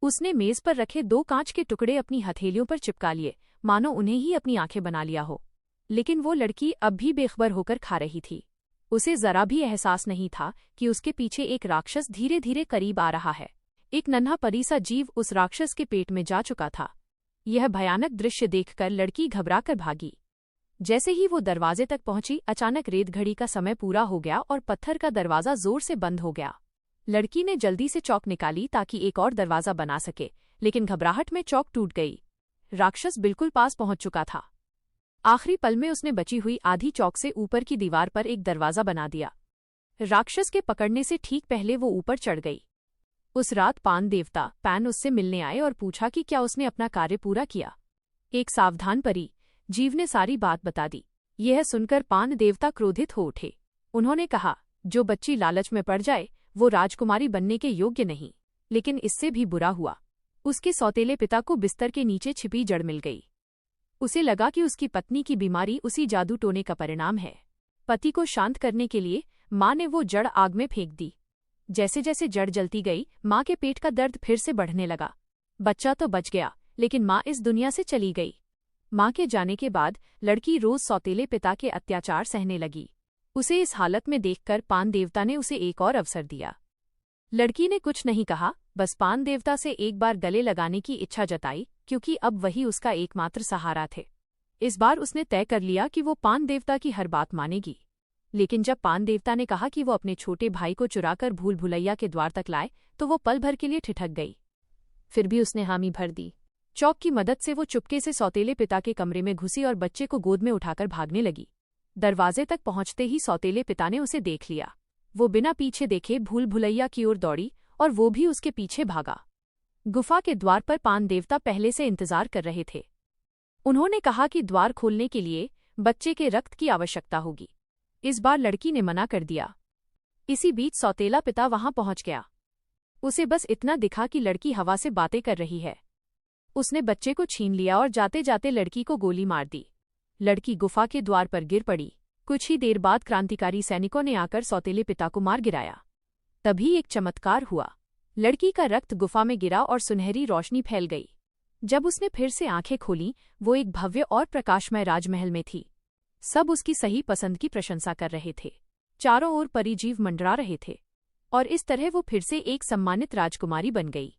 उसने मेज पर रखे 2 कांच के टुकड़े अपनी हथेलियों पर चिपका लिए, मानो उन्हें ही अपनी आंखें बना लिया हो। लेकिन वो लड़की अब भी बेखबर होकर खा रही थी। उसे जरा भी एहसास नहीं था कि उसके पीछे एक राक्षस धीरे धीरे करीब आ रहा है। एक नन्हा परी सा जीव उस राक्षस के पेट में जा चुका था। यह भयानक दृश्य देखकर लड़की घबराकर भागी। जैसे ही वो दरवाजे तक पहुंची, अचानक रेत घड़ी का समय पूरा हो गया और पत्थर का दरवाजा जोर से बंद हो गया। लड़की ने जल्दी से चौक निकाली ताकि एक और दरवाजा बना सके, लेकिन घबराहट में चौक टूट गई। राक्षस बिल्कुल पास पहुंच चुका था। आखिरी पल में उसने बची हुई आधी चौक से ऊपर की दीवार पर एक दरवाजा बना दिया। राक्षस के पकड़ने से ठीक पहले वो ऊपर चढ़ गई। उस रात पान देवता पैन उससे मिलने आए और पूछा कि क्या उसने अपना कार्य पूरा किया। एक सावधान परी जीव ने सारी बात बता दी। यह सुनकर पान देवता क्रोधित हो उठे। उन्होंने कहा, जो बच्ची लालच में पड़ जाए वो राजकुमारी बनने के योग्य नहीं। लेकिन इससे भी बुरा हुआ। उसके सौतेले पिता को बिस्तर के नीचे छिपी जड़ मिल गई। उसे लगा कि उसकी पत्नी की बीमारी उसी जादू टोने का परिणाम है। पति को शांत करने के लिए माँ ने वो जड़ आग में फेंक दी। जैसे जैसे जड़ जलती गई, माँ के पेट का दर्द फिर से बढ़ने लगा। बच्चा तो बच गया, लेकिन माँ इस दुनिया से चली गई। माँ के जाने के बाद लड़की रोज सौतेले पिता के अत्याचार सहने लगी। उसे इस हालत में देखकर पान देवता ने उसे एक और अवसर दिया। लड़की ने कुछ नहीं कहा, बस पान देवता से एक बार गले लगाने की इच्छा जताई, क्योंकि अब वही उसका एकमात्र सहारा थे। इस बार उसने तय कर लिया कि वो पान देवता की हर बात मानेगी। लेकिन जब पान देवता ने कहा कि वो अपने छोटे भाई को चुराकर भूल भुलैया के द्वार तक लाए, तो वो पल भर के लिए ठिठक गई। फिर भी उसने हामी भर दी। चौक की मदद से वो चुपके से सौतेले पिता के कमरे में घुसी और बच्चे को गोद में उठाकर भागने लगी। दरवाजे तक पहुंचते ही सौतेले पिता ने उसे देख लिया। वो बिना पीछे देखे भूल भुलैया की ओर दौड़ी और वो भी उसके पीछे भागा। गुफा के द्वार पर पान देवता पहले से इंतजार कर रहे थे। उन्होंने कहा कि द्वार खोलने के लिए बच्चे के रक्त की आवश्यकता होगी। इस बार लड़की ने मना कर दिया। इसी बीच सौतेला पिता वहां पहुंच गया। उसे बस इतना दिखा कि लड़की हवा से बातें कर रही है। उसने बच्चे को छीन लिया और जाते जाते लड़की को गोली मार दी। लड़की गुफा के द्वार पर गिर पड़ी। कुछ ही देर बाद क्रांतिकारी सैनिकों ने आकर सौतेले पिता को मार गिराया। तभी एक चमत्कार हुआ। लड़की का रक्त गुफा में गिरा और सुनहरी रोशनी फैल गई। जब उसने फिर से आंखें खोलीं, वो एक भव्य और प्रकाशमय राजमहल में थी। सब उसकी सही पसंद की प्रशंसा कर रहे थे। चारों ओर परिजीव मंडरा रहे थे और इस तरह वो फिर से एक सम्मानित राजकुमारी बन गई।